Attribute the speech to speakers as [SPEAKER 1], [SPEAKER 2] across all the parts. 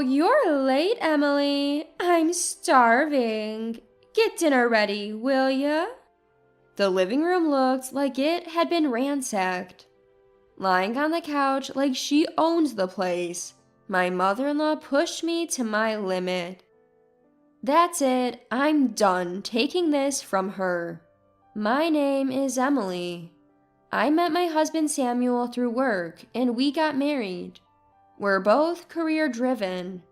[SPEAKER 1] you're late, Emily. I'm starving. Get dinner ready, will ya? The living room looked like it had been ransacked. Lying on the couch like she owns the place, my mother-in-law pushed me to my limit. That's it, I'm done taking this from her. My name is Emily. I met my husband Samuel through work and we got married. We're both career-driven.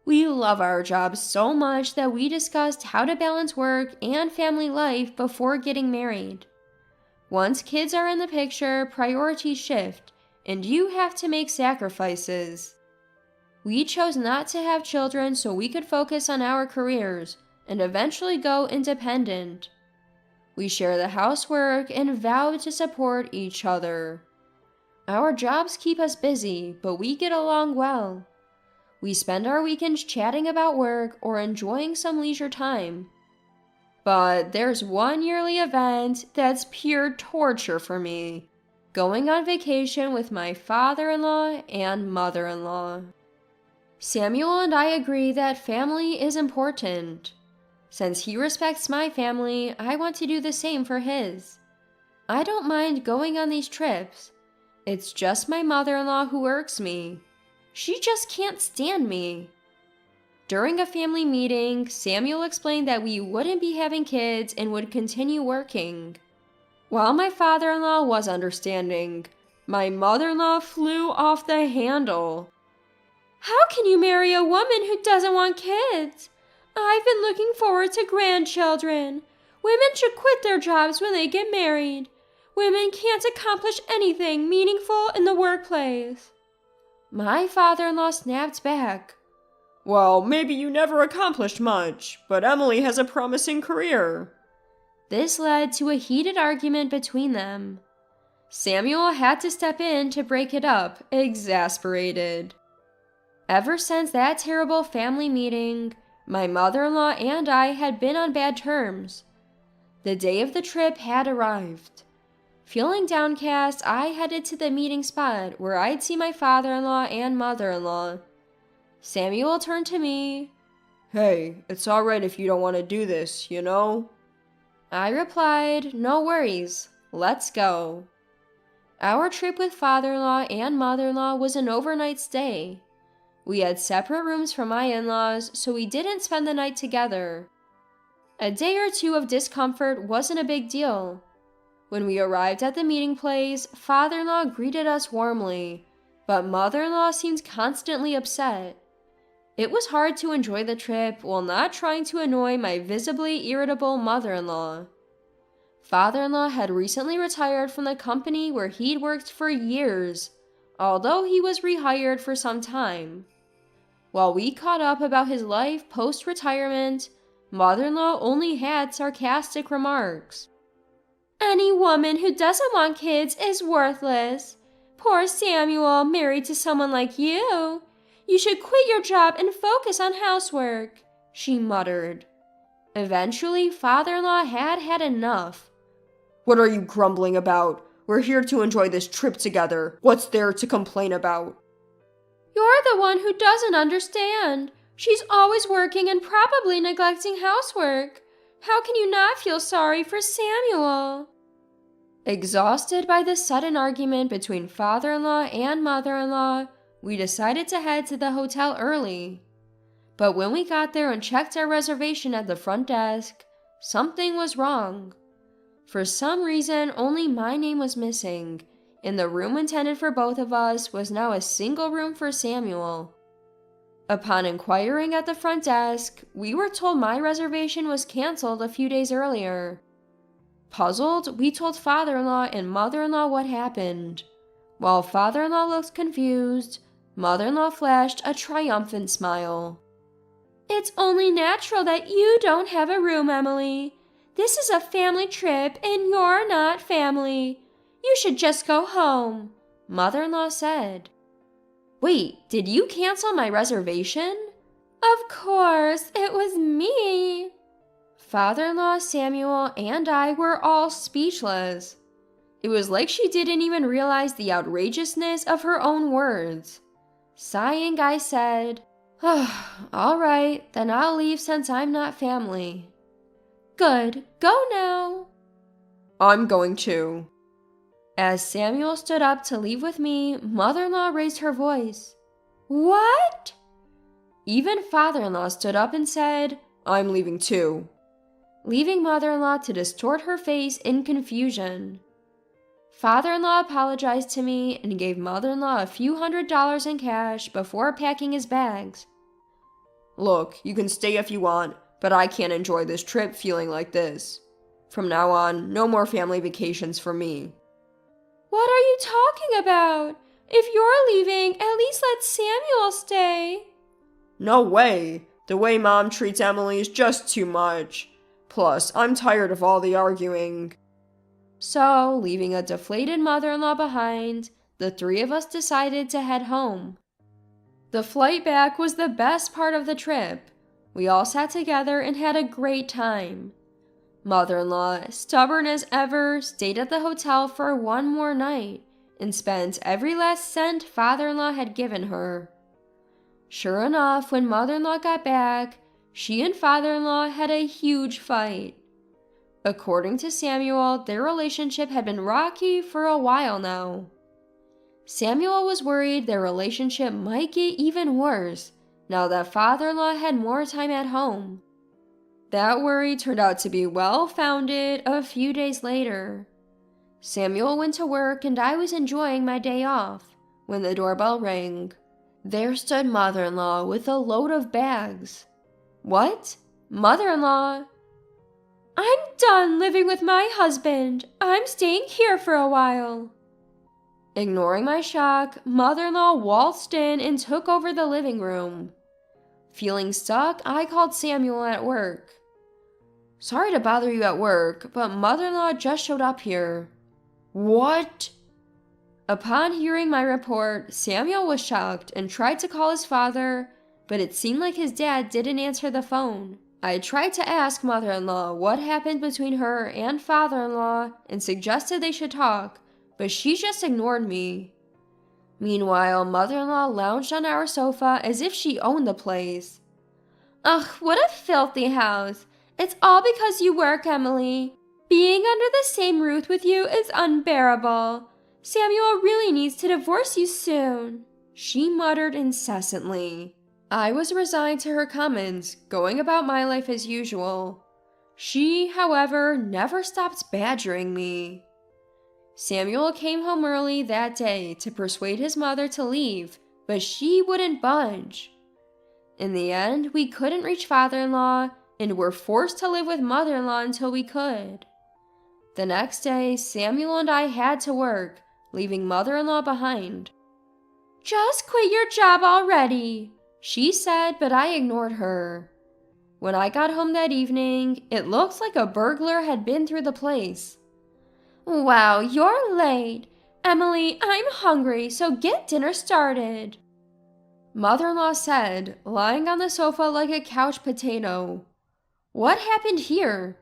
[SPEAKER 1] We love our jobs so much that we discussed how to balance work and family life before getting married. Once kids are in the picture, priorities shift, and you have to make sacrifices. We chose not to have children so we could focus on our careers and eventually go independent. We share the housework and vow to support each other. Our jobs keep us busy, but we get along well. We spend our weekends chatting about work or enjoying some leisure time. But there's one yearly event that's pure torture for me: going on vacation with my father-in-law and mother-in-law. Samuel and I agree that family is important. Since he respects my family, I want to do the same for his. I don't mind going on these trips. It's just my mother-in-law who irks me. She just can't stand me. During a family meeting, Samuel explained that we wouldn't be having kids and would continue working. While my father-in-law was understanding, my mother-in-law flew off the handle. How can you marry a woman who doesn't want kids? I've been looking forward to grandchildren. Women should quit their jobs when they get married. Women can't accomplish anything meaningful in the workplace. My father-in-law snapped back.
[SPEAKER 2] Well, maybe you never accomplished much, but Emily has a promising career.
[SPEAKER 1] This led to a heated argument between them. Samuel had to step in to break it up, exasperated. Ever since that terrible family meeting, my mother-in-law and I had been on bad terms. The day of the trip had arrived. Feeling downcast, I headed to the meeting spot where I'd see my father-in-law and mother-in-law. Samuel turned to me.
[SPEAKER 2] Hey, it's alright if you don't want to do this, you know?
[SPEAKER 1] I replied, no worries, let's go. Our trip with father-in-law and mother-in-law was an overnight stay. We had separate rooms from my in-laws, so we didn't spend the night together. A day or two of discomfort wasn't a big deal. When we arrived at the meeting place, father-in-law greeted us warmly, but mother-in-law seemed constantly upset. It was hard to enjoy the trip while not trying to annoy my visibly irritable mother-in-law. Father-in-law had recently retired from the company where he'd worked for years, although he was rehired for some time. While we caught up about his life post-retirement, mother-in-law only had sarcastic remarks. Any woman who doesn't want kids is worthless. Poor Samuel married to someone like you. You should quit your job and focus on housework, she muttered. Eventually, father-in-law had enough.
[SPEAKER 2] What are you grumbling about? We're here to enjoy this trip together. What's there to complain about?
[SPEAKER 1] You're the one who doesn't understand. She's always working and probably neglecting housework. How can you not feel sorry for Samuel? Exhausted by the sudden argument between father-in-law and mother-in-law, we decided to head to the hotel early. But when we got there and checked our reservation at the front desk, something was wrong. For some reason, only my name was missing, and the room intended for both of us was now a single room for Samuel. Upon inquiring at the front desk, we were told my reservation was canceled a few days earlier. Puzzled, we told father-in-law and mother-in-law what happened. While father-in-law looked confused, mother-in-law flashed a triumphant smile. It's only natural that you don't have a room, Emily. This is a family trip and you're not family. You should just go home, mother-in-law said. Wait, did you cancel my reservation? Of course, it was me. Father-in-law, Samuel, and I were all speechless. It was like she didn't even realize the outrageousness of her own words. Sighing, I said, All right, then I'll leave since I'm not family. Good, go now.
[SPEAKER 2] I'm going too.
[SPEAKER 1] As Samuel stood up to leave with me, mother-in-law raised her voice. What? Even father-in-law stood up and said,
[SPEAKER 2] I'm leaving too.
[SPEAKER 1] Leaving mother-in-law to distort her face in confusion. Father-in-law apologized to me and gave mother-in-law a few $100s in cash before packing his bags.
[SPEAKER 2] Look, you can stay if you want, but I can't enjoy this trip feeling like this. From now on, no more family vacations for me.
[SPEAKER 1] What are you talking about? If you're leaving, at least let Samuel stay.
[SPEAKER 2] No way! The way Mom treats Emily is just too much. Plus, I'm tired of all the arguing.
[SPEAKER 1] So, leaving a deflated mother-in-law behind, the three of us decided to head home. The flight back was the best part of the trip. We all sat together and had a great time. Mother-in-law, stubborn as ever, stayed at the hotel for one more night and spent every last cent father-in-law had given her. Sure enough, when mother-in-law got back, she and father-in-law had a huge fight. According to Samuel, their relationship had been rocky for a while now. Samuel was worried their relationship might get even worse now that father-in-law had more time at home. That worry turned out to be well-founded a few days later. Samuel went to work and I was enjoying my day off when the doorbell rang. There stood mother-in-law with a load of bags. What? Mother-in-law? I'm done living with my husband. I'm staying here for a while. Ignoring my shock, mother-in-law waltzed in and took over the living room. Feeling stuck, I called Samuel at work. Sorry to bother you at work, but mother-in-law just showed up here. What? Upon hearing my report, Samuel was shocked and tried to call his father, but it seemed like his dad didn't answer the phone. I tried to ask mother-in-law what happened between her and father-in-law and suggested they should talk, but she just ignored me. Meanwhile, mother-in-law lounged on our sofa as if she owned the place. Ugh, what a filthy house. It's all because you work, Emily. Being under the same roof with you is unbearable. Samuel really needs to divorce you soon, she muttered incessantly. I was resigned to her comments, going about my life as usual. She, however, never stopped badgering me. Samuel came home early that day to persuade his mother to leave, but she wouldn't budge. In the end, we couldn't reach father-in-law and were forced to live with mother-in-law until we could. The next day, Samuel and I had to work, leaving mother-in-law behind. Just quit your job already, she said, but I ignored her. When I got home that evening, it looked like a burglar had been through the place. Wow, you're late. Emily, I'm hungry, so get dinner started. Mother-in-law said, lying on the sofa like a couch potato. What happened here?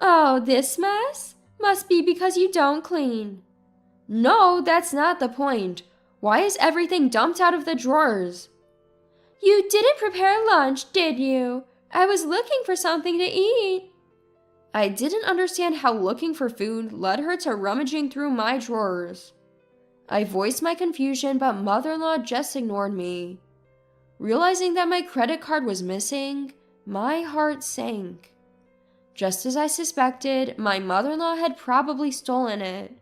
[SPEAKER 1] Oh, this mess? Must be because you don't clean. No, that's not the point. Why is everything dumped out of the drawers? You didn't prepare lunch, did you? I was looking for something to eat. I didn't understand how looking for food led her to rummaging through my drawers. I voiced my confusion, but mother-in-law just ignored me. Realizing that my credit card was missing, my heart sank. Just as I suspected, my mother-in-law had probably stolen it.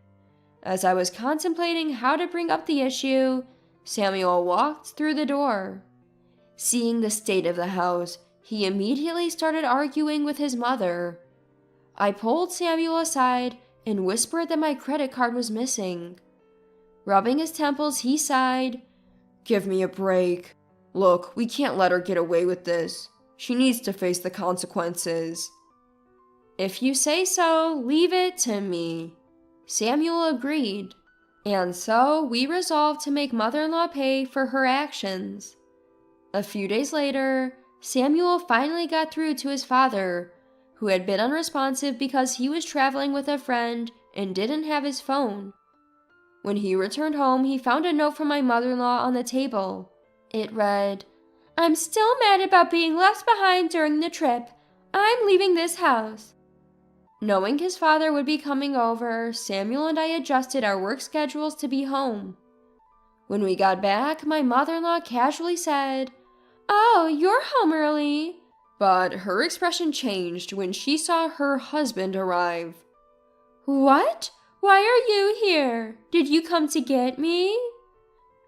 [SPEAKER 1] As I was contemplating how to bring up the issue, Samuel walked through the door. Seeing the state of the house, he immediately started arguing with his mother. I pulled Samuel aside and whispered that my credit card was missing. Rubbing his temples, he sighed. Give me a break. Look, we can't let her get away with this. She needs to face the consequences. If you say so, leave it to me. Samuel agreed. And so we resolved to make mother-in-law pay for her actions. A few days later, Samuel finally got through to his father, who had been unresponsive because he was traveling with a friend and didn't have his phone. When he returned home, he found a note from my mother-in-law on the table. It read, I'm still mad about being left behind during the trip. I'm leaving this house. Knowing his father would be coming over, Samuel and I adjusted our work schedules to be home. When we got back, my mother-in-law casually said, "Oh, you're home early." But her expression changed when she saw her husband arrive. "What? Why are you here? Did you come to get me?"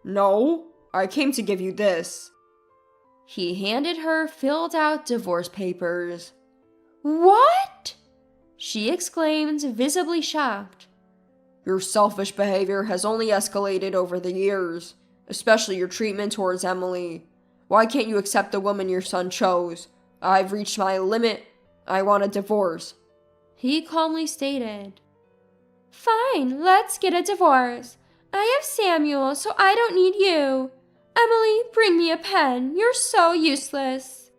[SPEAKER 2] "No, I came to give you this."
[SPEAKER 1] He handed her filled out divorce papers. "What?" she exclaimed, visibly shocked.
[SPEAKER 2] "Your selfish behavior has only escalated over the years, especially your treatment towards Emily. Why can't you accept the woman your son chose? I've reached my limit. I want a divorce,"
[SPEAKER 1] he calmly stated. "Fine, let's get a divorce. I have Samuel, so I don't need you. Emily, bring me a pen. You're so useless."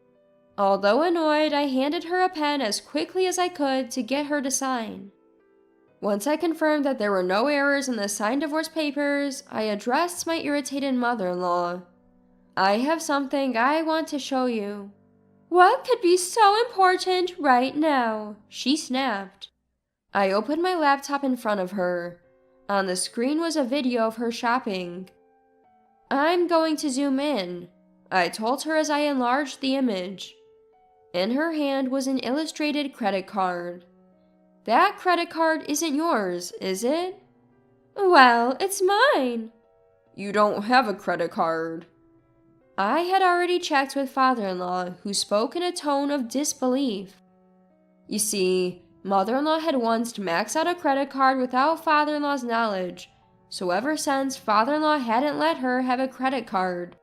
[SPEAKER 1] Although annoyed, I handed her a pen as quickly as I could to get her to sign. Once I confirmed that there were no errors in the signed divorce papers, I addressed my irritated mother-in-law. "I have something I want to show you." "What could be so important right now?" she snapped. I opened my laptop in front of her. On the screen was a video of her shopping. "I'm going to zoom in," I told her as I enlarged the image. In her hand was an illustrated credit card. "That credit card isn't yours, is it?" "Well, it's mine."
[SPEAKER 2] "You don't have a credit card."
[SPEAKER 1] I had already checked with father-in-law, who spoke in a tone of disbelief. You see, mother-in-law had once maxed out a credit card without father-in-law's knowledge, so ever since, father-in-law hadn't let her have a credit card.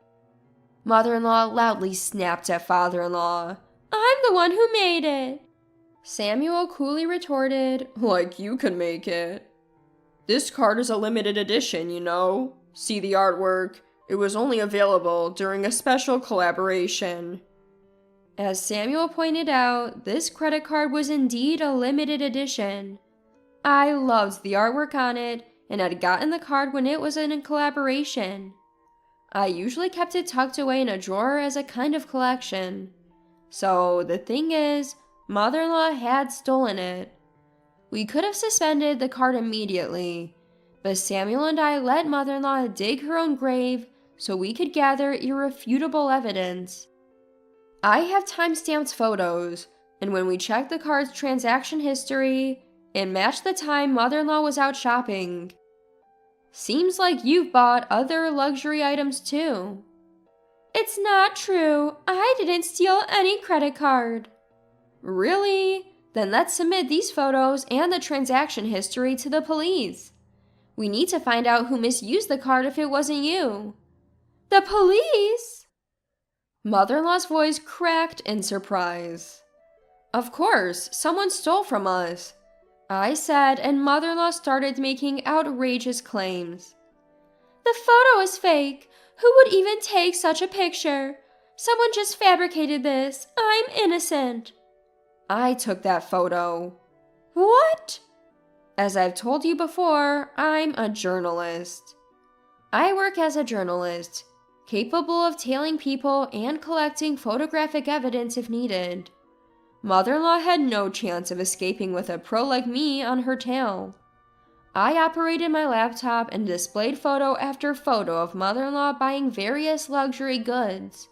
[SPEAKER 1] Mother-in-law loudly snapped at father-in-law. "I'm the one who made it." Samuel coolly retorted,
[SPEAKER 2] "Like you can make it. This card is a limited edition, you know. See the artwork? It was only available during a special collaboration."
[SPEAKER 1] As Samuel pointed out, this credit card was indeed a limited edition. I loved the artwork on it and had gotten the card when it was in a collaboration. I usually kept it tucked away in a drawer as a kind of collection. So the thing is, mother-in-law had stolen it. We could have suspended the card immediately, but Samuel and I let mother-in-law dig her own grave so we could gather irrefutable evidence. I have time-stamped photos, and when we checked the card's transaction history, it matched the time mother-in-law was out shopping. Seems like you've bought other luxury items too. It's not true. I didn't steal any credit card. Really? Then let's submit these photos and the transaction history to the police. We need to find out who misused the card if it wasn't you. The police? Mother-in-law's voice cracked in surprise. Of course, someone stole from us, I said, and mother-in-law started making outrageous claims. The photo is fake. Who would even take such a picture? Someone just fabricated this. I'm innocent. I took that photo. What? As I've told you before, I'm a journalist. I work as a journalist, capable of tailing people and collecting photographic evidence if needed. Mother-in-law had no chance of escaping with a pro like me on her tail. I operated my laptop and displayed photo after photo of mother-in-law buying various luxury goods.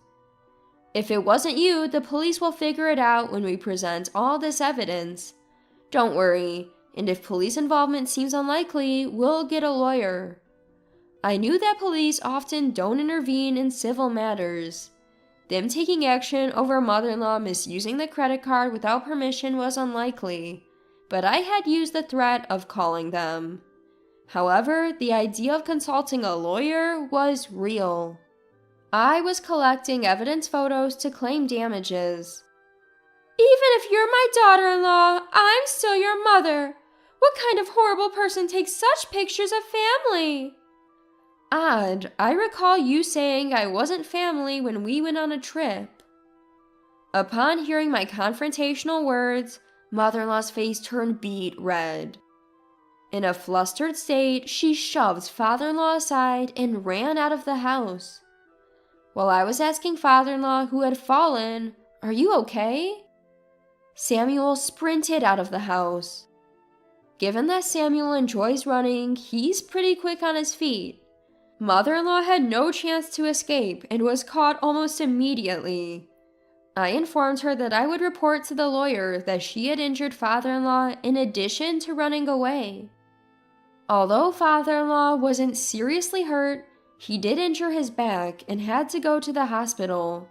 [SPEAKER 1] If it wasn't you, the police will figure it out when we present all this evidence. Don't worry, and if police involvement seems unlikely, we'll get a lawyer. I knew that police often don't intervene in civil matters. Them taking action over mother-in-law misusing the credit card without permission was unlikely, but I had used the threat of calling them. However, the idea of consulting a lawyer was real. I was collecting evidence photos to claim damages. Even if you're my daughter-in-law, I'm still your mother. What kind of horrible person takes such pictures of family? Odd, I recall you saying I wasn't family when we went on a trip. Upon hearing my confrontational words, mother-in-law's face turned beet red. In a flustered state, she shoved father-in-law aside and ran out of the house. While I was asking father-in-law who had fallen, "Are you okay?" Samuel sprinted out of the house. Given that Samuel enjoys running, he's pretty quick on his feet. Mother-in-law had no chance to escape and was caught almost immediately. I informed her that I would report to the lawyer that she had injured father-in-law in addition to running away. Although father-in-law wasn't seriously hurt, he did injure his back and had to go to the hospital.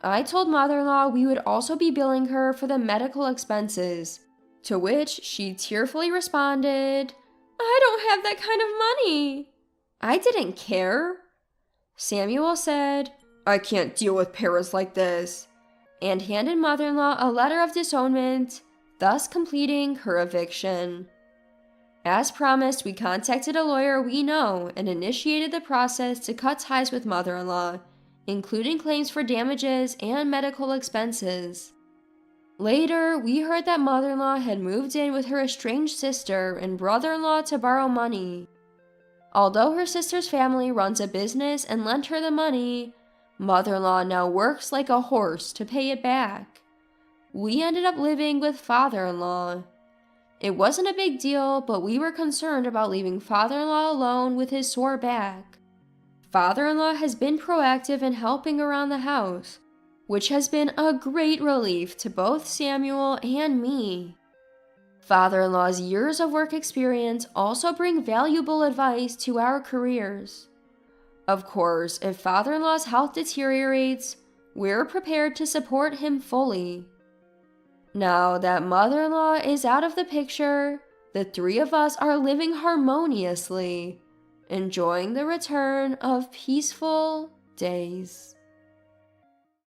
[SPEAKER 1] I told mother-in-law we would also be billing her for the medical expenses, to which she tearfully responded, "I don't have that kind of money." I didn't care. Samuel said,
[SPEAKER 2] "I can't deal with parents like this,"
[SPEAKER 1] and handed mother-in-law a letter of disownment, thus completing her eviction. As promised, we contacted a lawyer we know and initiated the process to cut ties with mother-in-law, including claims for damages and medical expenses. Later, we heard that mother-in-law had moved in with her estranged sister and brother-in-law to borrow money. Although her sister's family runs a business and lent her the money, mother-in-law now works like a horse to pay it back. We ended up living with father-in-law. It wasn't a big deal, but we were concerned about leaving father-in-law alone with his sore back. Father-in-law has been proactive in helping around the house, which has been a great relief to both Samuel and me. Father-in-law's years of work experience also bring valuable advice to our careers. Of course, if father-in-law's health deteriorates, we're prepared to support him fully. Now that mother-in-law is out of the picture, the three of us are living harmoniously, enjoying the return of peaceful days.